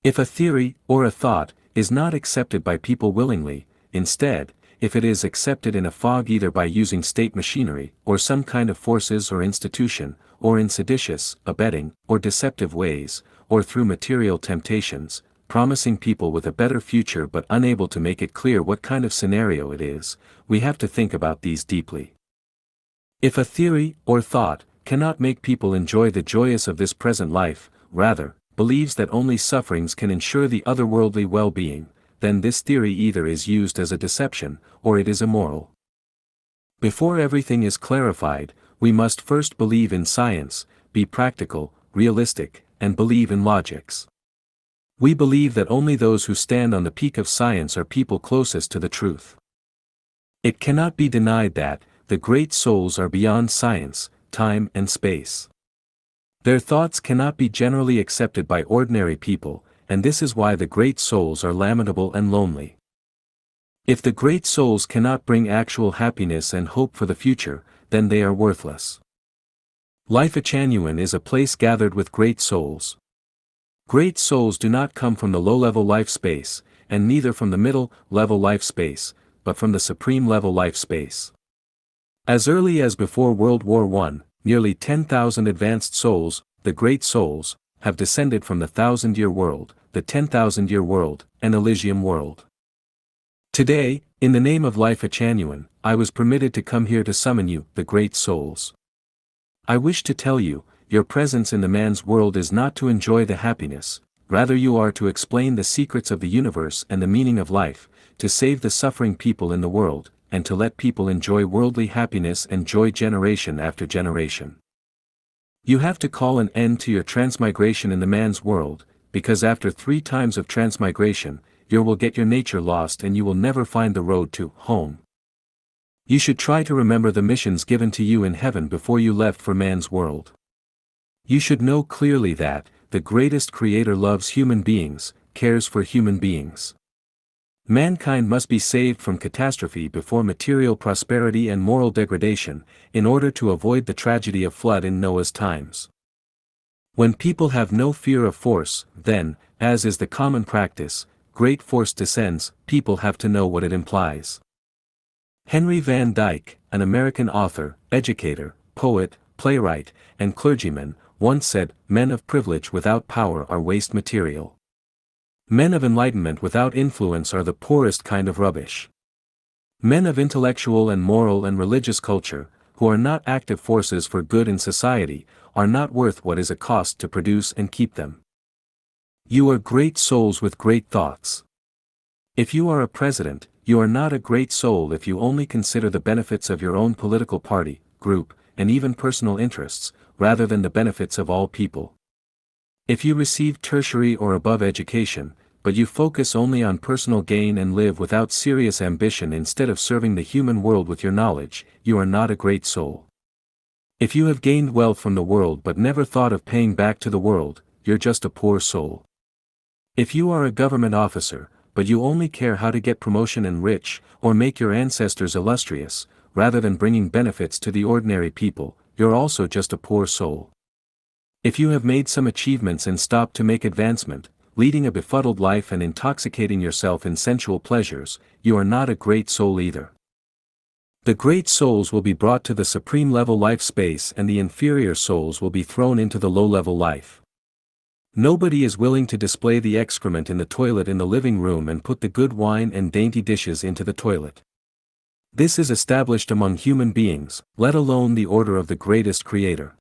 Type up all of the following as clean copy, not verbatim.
If a theory, or a thought, is not accepted by people willingly, instead, if it is accepted in a fog either by using state machinery, or some kind of forces or institution, or in seditious, abetting, or deceptive ways, or through material temptations, promising people with a better future but unable to make it clear what kind of scenario it is, we have to think about these deeply. If a theory, or thought, cannot make people enjoy the joyous of this present life, rather, believes that only sufferings can ensure the otherworldly well-being, then this theory either is used as a deception, or it is immoral. Before everything is clarified, we must first believe in science, be practical, realistic, and believe in logics. We believe that only those who stand on the peak of science are people closest to the truth. It cannot be denied that, the great souls are beyond science, time and space. Their thoughts cannot be generally accepted by ordinary people, and this is why the great souls are lamentable and lonely. If the great souls cannot bring actual happiness and hope for the future, then they are worthless. Lifechanyuan is a place gathered with great souls. Great souls do not come from the low-level life space, and neither from the middle-level life space, but from the supreme-level life space. As early as before World War I, nearly 10,000 advanced souls, the great souls, have descended from the 1,000-year world, the 10,000-year world, and Elysium world. Today, in the name of Lifechanyuan, I was permitted to come here to summon you, the great souls. I wish to tell you, your presence in the man's world is not to enjoy the happiness, rather you are to explain the secrets of the universe and the meaning of life, to save the suffering people in the world, and to let people enjoy worldly happiness and joy generation after generation. You have to call an end to your transmigration in the man's world, because after 3 times of transmigration, you will get your nature lost and you will never find the road to home. You should try to remember the missions given to you in heaven before you left for man's world. You should know clearly that, the greatest creator loves human beings, cares for human beings. Mankind must be saved from catastrophe before material prosperity and moral degradation, in order to avoid the tragedy of flood in Noah's times. When people have no fear of force, then, as is the common practice, great force descends, people have to know what it implies. Henry Van Dyke, an American author, educator, poet, playwright, and clergyman, once said, "Men of privilege without power are waste material. Men of enlightenment without influence are the poorest kind of rubbish. Men of intellectual and moral and religious culture, who are not active forces for good in society, are not worth what is a cost to produce and keep them." You are great souls with great thoughts. If you are a president, you are not a great soul if you only consider the benefits of your own political party, group, and even personal interests, rather than the benefits of all people. If you receive tertiary or above education, but you focus only on personal gain and live without serious ambition instead of serving the human world with your knowledge, you are not a great soul. If you have gained wealth from the world but never thought of paying back to the world, you're just a poor soul. If you are a government officer, but you only care how to get promotion and rich, or make your ancestors illustrious, rather than bringing benefits to the ordinary people, you're also just a poor soul. If you have made some achievements and stopped to make advancement, leading a befuddled life and intoxicating yourself in sensual pleasures, you are not a great soul either. The great souls will be brought to the supreme level life space and the inferior souls will be thrown into the low level life. Nobody is willing to display the excrement in the toilet in the living room and put the good wine and dainty dishes into the toilet. This is established among human beings, let alone the order of the greatest creator.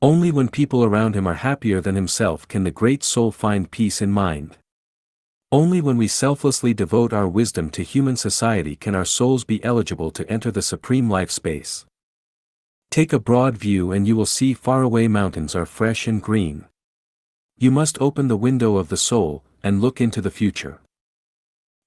Only when people around him are happier than himself can the great soul find peace in mind. Only when we selflessly devote our wisdom to human society can our souls be eligible to enter the supreme life space. Take a broad view and you will see faraway mountains are fresh and green. You must open the window of the soul, and look into the future.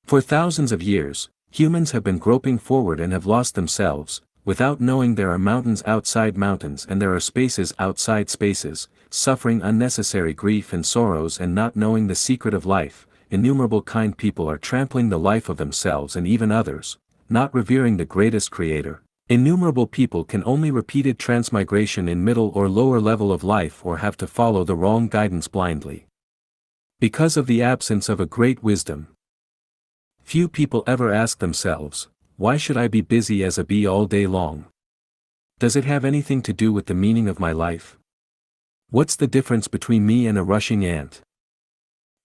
For thousands of years, humans have been groping forward and have lost themselves, without knowing there are mountains outside mountains and there are spaces outside spaces, suffering unnecessary grief and sorrows and not knowing the secret of life. Innumerable kind people are trampling the life of themselves and even others, not revering the greatest creator. Innumerable people can only repeated transmigration in middle or lower level of life or have to follow the wrong guidance blindly. Because of the absence of a great wisdom. Few people ever ask themselves, why should I be busy as a bee all day long? Does it have anything to do with the meaning of my life? What's the difference between me and a rushing ant?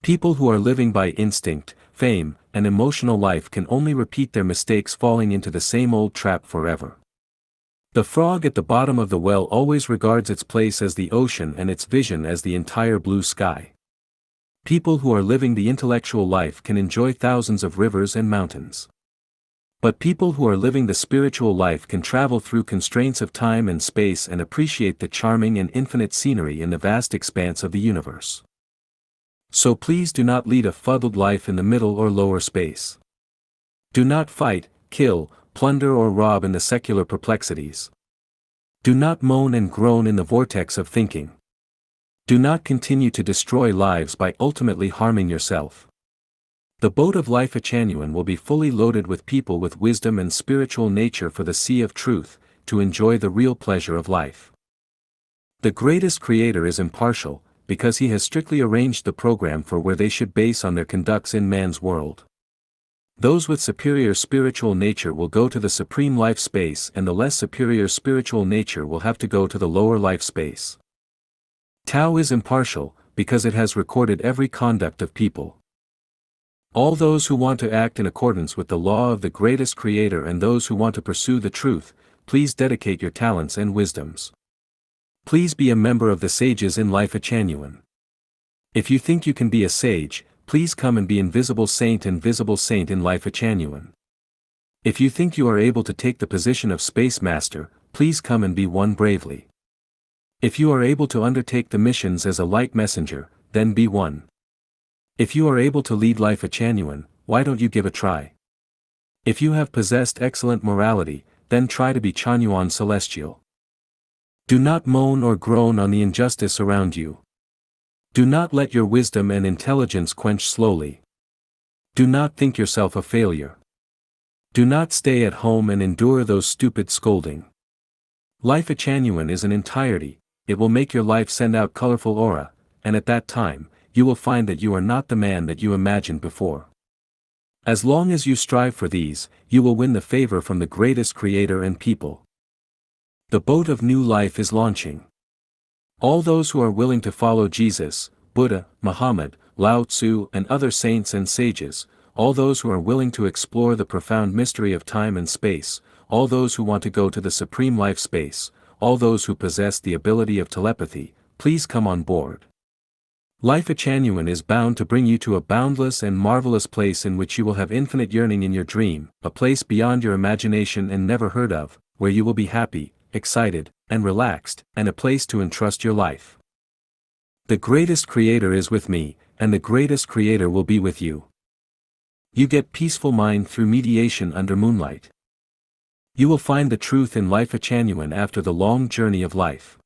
People who are living by instinct, fame, and emotional life can only repeat their mistakes, falling into the same old trap forever. The frog at the bottom of the well always regards its place as the ocean and its vision as the entire blue sky. People who are living the intellectual life can enjoy thousands of rivers and mountains. But people who are living the spiritual life can travel through constraints of time and space and appreciate the charming and infinite scenery in the vast expanse of the universe. So please do not lead a fuddled life in the middle or lower space. Do not fight, kill, plunder or rob in the secular perplexities. Do not moan and groan in the vortex of thinking. Do not continue to destroy lives by ultimately harming yourself. The boat of Lifechanyuan will be fully loaded with people with wisdom and spiritual nature for the sea of truth, to enjoy the real pleasure of life. The greatest creator is impartial, because he has strictly arranged the program for where they should base on their conducts in man's world. Those with superior spiritual nature will go to the supreme life space, and the less superior spiritual nature will have to go to the lower life space. Tao is impartial, because it has recorded every conduct of people. All those who want to act in accordance with the law of the greatest creator and those who want to pursue the truth, please dedicate your talents and wisdoms. Please be a member of the sages in Lifechanyuan. If you think you can be a sage, please come and be invisible saint and visible saint in Lifechanyuan. If you think you are able to take the position of space master, please come and be one bravely. If you are able to undertake the missions as a light messenger, then be one. If you are able to lead Lifechanyuan, why don't you give a try? If you have possessed excellent morality, then try to be Chanyuan celestial. Do not moan or groan on the injustice around you. Do not let your wisdom and intelligence quench slowly. Do not think yourself a failure. Do not stay at home and endure those stupid scolding. Lifechanyuan is an entirety, it will make your life send out colorful aura, and at that time, you will find that you are not the man that you imagined before. As long as you strive for these, you will win the favor from the greatest creator and people. The boat of new life is launching. All those who are willing to follow Jesus, Buddha, Muhammad, Lao Tzu and other saints and sages, all those who are willing to explore the profound mystery of time and space, all those who want to go to the supreme life space, all those who possess the ability of telepathy, please come on board. Lifechanyuan is bound to bring you to a boundless and marvelous place in which you will have infinite yearning in your dream, a place beyond your imagination and never heard of, where you will be happy, excited, and relaxed, and a place to entrust your life. The greatest creator is with me, and the greatest creator will be with you. You get peaceful mind through mediation under moonlight. You will find the truth in Lifechanyuan after the long journey of life.